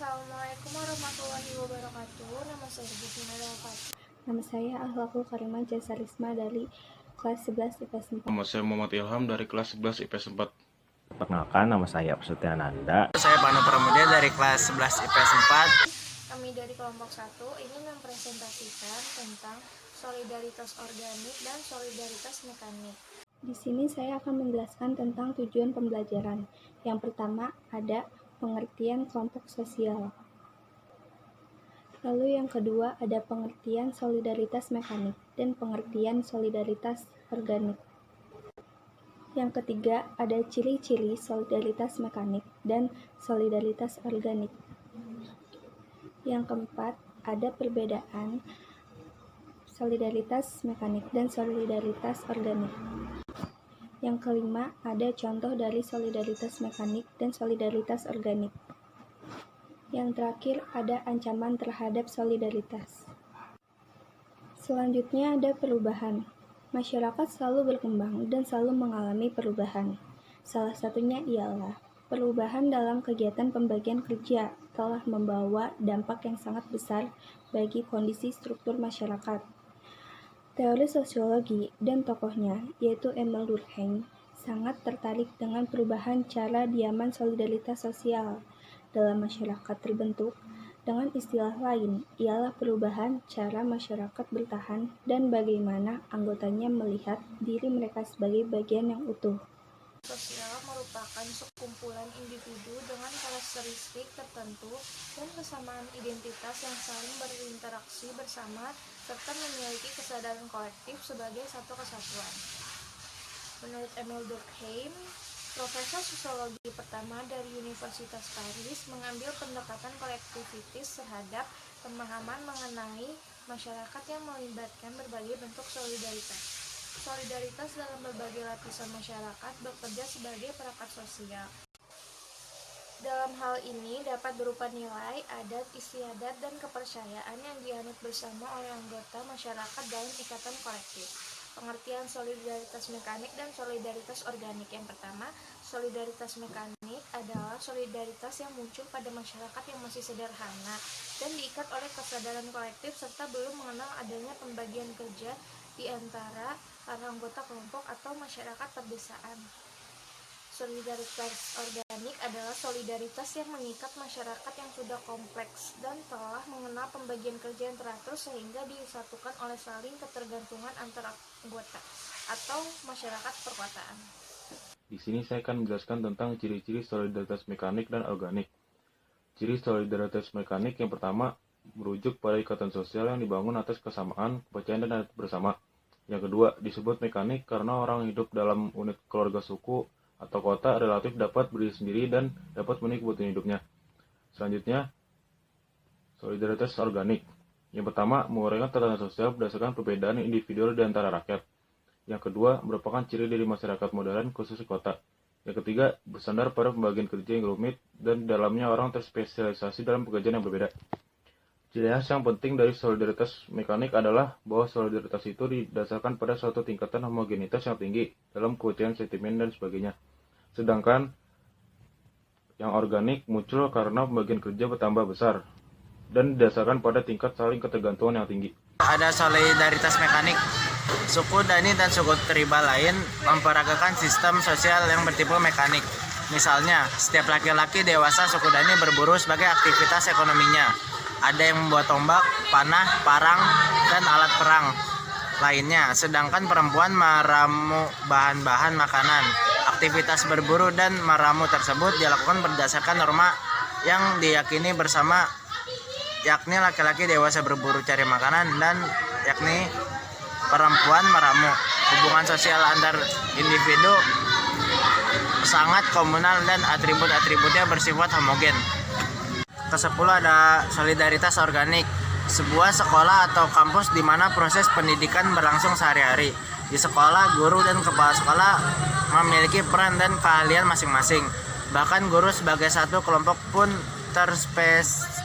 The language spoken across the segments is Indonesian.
Assalamualaikum warahmatullahi wabarakatuh. Nama saya Bukina Dalfati. Nama saya Akhlakul Karimah Jasarisma dari kelas 11 IPS 4. Nama saya Muhammad Ilham dari kelas 11 IPS 4. Perkenalkan, nama saya Prasetya Nanda. Saya Panu Pramudia dari kelas 11 IPS 4. Kami dari kelompok 1 ingin mempresentasikan tentang solidaritas organik dan solidaritas mekanik. Di sini saya akan menjelaskan tentang tujuan pembelajaran. Yang pertama ada pengertian kelompok sosial. Lalu yang kedua ada pengertian solidaritas mekanik dan pengertian solidaritas organik. Yang ketiga ada ciri-ciri solidaritas mekanik dan solidaritas organik. Yang keempat ada perbedaan solidaritas mekanik dan solidaritas organik. Yang kelima ada contoh dari solidaritas mekanik dan solidaritas organik. Yang terakhir ada ancaman terhadap solidaritas. Selanjutnya ada perubahan. Masyarakat selalu berkembang dan selalu mengalami perubahan. Salah satunya ialah perubahan dalam kegiatan pembagian kerja telah membawa dampak yang sangat besar bagi kondisi struktur masyarakat. Teori sosiologi dan tokohnya, yaitu Emil Durkheim, sangat tertarik dengan perubahan cara diaman solidaritas sosial dalam masyarakat terbentuk. Dengan istilah lain, ialah perubahan cara masyarakat bertahan dan bagaimana anggotanya melihat diri mereka sebagai bagian yang utuh. Sosial merupakan sekumpulan individu dengan karakteristik tertentu dan kesamaan identitas yang saling berinteraksi bersama serta memiliki kesadaran kolektif sebagai satu kesatuan. Menurut Emil Durkheim, profesor sosiologi pertama dari Universitas Paris mengambil pendekatan kolektivitis terhadap pemahaman mengenai masyarakat yang melibatkan berbagai bentuk solidaritas. Solidaritas dalam berbagai lapisan masyarakat bekerja sebagai perangkat sosial. Dalam hal ini dapat berupa nilai, adat, istiadat, dan kepercayaan yang dianut bersama oleh anggota masyarakat dalam ikatan kolektif. Pengertian solidaritas mekanik dan solidaritas organik. Yang pertama, solidaritas mekanik adalah solidaritas yang muncul pada masyarakat yang masih sederhana dan diikat oleh kesadaran kolektif serta belum mengenal adanya pembagian kerja di antara para anggota kelompok atau masyarakat perdesaan. Solidaritas organik adalah solidaritas yang mengikat masyarakat yang sudah kompleks dan telah mengenal pembagian kerja yang teratur sehingga disatukan oleh saling ketergantungan antara anggota atau masyarakat perkotaan. Di sini saya akan menjelaskan tentang ciri-ciri solidaritas mekanik dan organik. Ciri solidaritas mekanik yang pertama merujuk pada ikatan sosial yang dibangun atas kesamaan, kepercayaan, dan adat bersama. Yang kedua, disebut mekanik karena orang hidup dalam unit keluarga, suku, atau kota relatif dapat berdiri sendiri dan dapat memenuhi kebutuhan hidupnya. Selanjutnya, solidaritas organik. Yang pertama, menguraikan tatanan sosial berdasarkan perbedaan individual di antara rakyat. Yang kedua, merupakan ciri dari masyarakat modern khususnya kota. Yang ketiga, bersandar pada pembagian kerja yang rumit dan di dalamnya orang terspesialisasi dalam pekerjaan yang berbeda. Ciri khas yang penting dari solidaritas mekanik adalah bahwa solidaritas itu didasarkan pada suatu tingkatan homogenitas yang tinggi dalam kebutuhan sentimen dan sebagainya. Sedangkan yang organik muncul karena pembagian kerja bertambah besar dan didasarkan pada tingkat saling ketergantungan yang tinggi. Ada solidaritas mekanik. Suku Dani dan suku tribal lain memperagakan sistem sosial yang bertipe mekanik. Misalnya, setiap laki-laki dewasa suku Dani berburu sebagai aktivitas ekonominya. Ada yang membuat tombak, panah, parang, dan alat perang lainnya. Sedangkan perempuan meramu bahan-bahan makanan. Aktivitas berburu dan meramu tersebut dilakukan berdasarkan norma yang diyakini bersama, yakni laki-laki dewasa berburu cari makanan dan yakni perempuan meramu. Hubungan sosial antar individu sangat komunal dan atribut-atributnya bersifat homogen. Ke-10 ada solidaritas organik, sebuah sekolah atau kampus di mana proses pendidikan berlangsung sehari-hari. Di sekolah, guru dan kepala sekolah memiliki peran dan keahlian masing-masing. Bahkan guru sebagai satu kelompok pun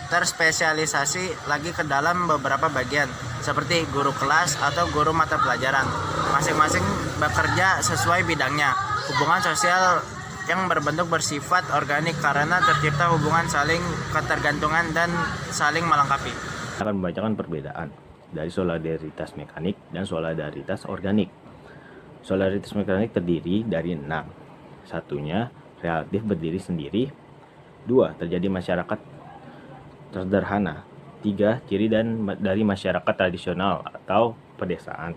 terspesialisasi lagi ke dalam beberapa bagian, seperti guru kelas atau guru mata pelajaran. Masing-masing bekerja sesuai bidangnya. Hubungan sosial yang berbentuk bersifat organik karena tercipta hubungan saling ketergantungan dan saling melengkapi. Saya akan membacakan perbedaan dari solidaritas mekanik dan solidaritas organik. Solidaritas mekanik terdiri dari 6. Satunya, relatif berdiri sendiri. 2. Terjadi masyarakat sederhana. 3. Ciri dari masyarakat tradisional atau pedesaan.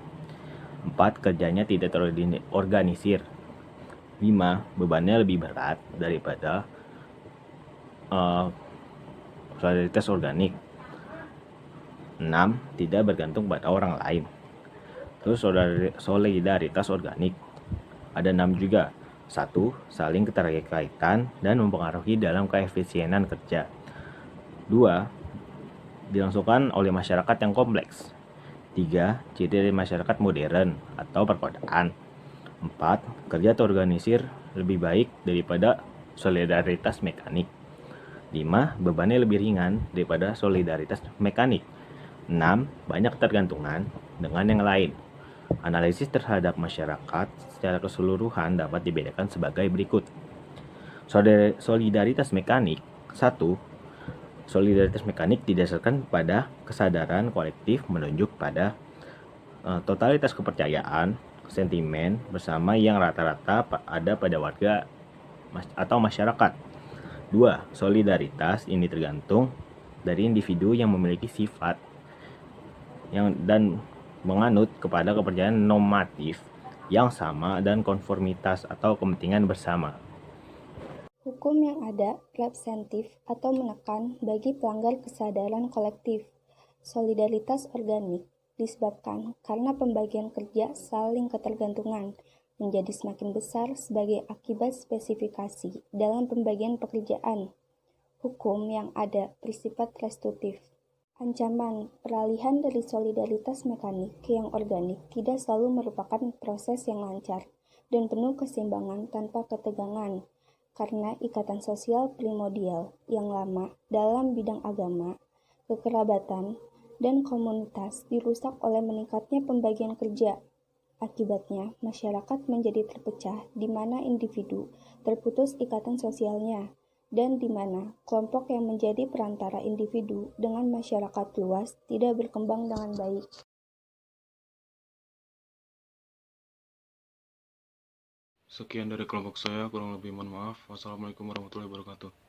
4. Kerjanya tidak terorganisir. 5. Bebannya lebih berat daripada solidaritas organik. 6. Tidak bergantung pada orang lain. Terus solidaritas organik ada 6 juga. 1. Saling keterkaitan dan mempengaruhi dalam keefisienan kerja. 2. Dilangsungkan oleh masyarakat yang kompleks. 3. Ciri dari masyarakat modern atau perkodaan. 4. Kerja terorganisir lebih baik daripada solidaritas mekanik. 5. Bebannya lebih ringan daripada solidaritas mekanik. 6. Banyak ketergantungan dengan yang lain. Analisis terhadap masyarakat secara keseluruhan dapat dibedakan sebagai berikut. Solidaritas mekanik. 1. Solidaritas mekanik didasarkan pada kesadaran kolektif menunjuk pada totalitas kepercayaan, sentimen bersama yang rata-rata ada pada warga atau masyarakat. 2. Solidaritas ini tergantung dari individu yang memiliki sifat dan menganut kepada kepercayaan normatif yang sama dan konformitas atau kepentingan bersama. Hukum yang ada representatif atau menekan bagi pelanggar kesadaran kolektif. Solidaritas organik disebabkan karena pembagian kerja saling ketergantungan menjadi semakin besar sebagai akibat spesifikasi dalam pembagian pekerjaan. Hukum yang ada bersifat restitutif. Ancaman peralihan dari solidaritas mekanik ke yang organik tidak selalu merupakan proses yang lancar dan penuh keseimbangan tanpa ketegangan, karena ikatan sosial primordial yang lama dalam bidang agama, kekerabatan, dan komunitas dirusak oleh meningkatnya pembagian kerja. Akibatnya, masyarakat menjadi terpecah di mana individu terputus ikatan sosialnya, dan di mana kelompok yang menjadi perantara individu dengan masyarakat luas tidak berkembang dengan baik. Sekian dari kelompok saya, kurang lebih mohon maaf. Wassalamualaikum warahmatullahi wabarakatuh.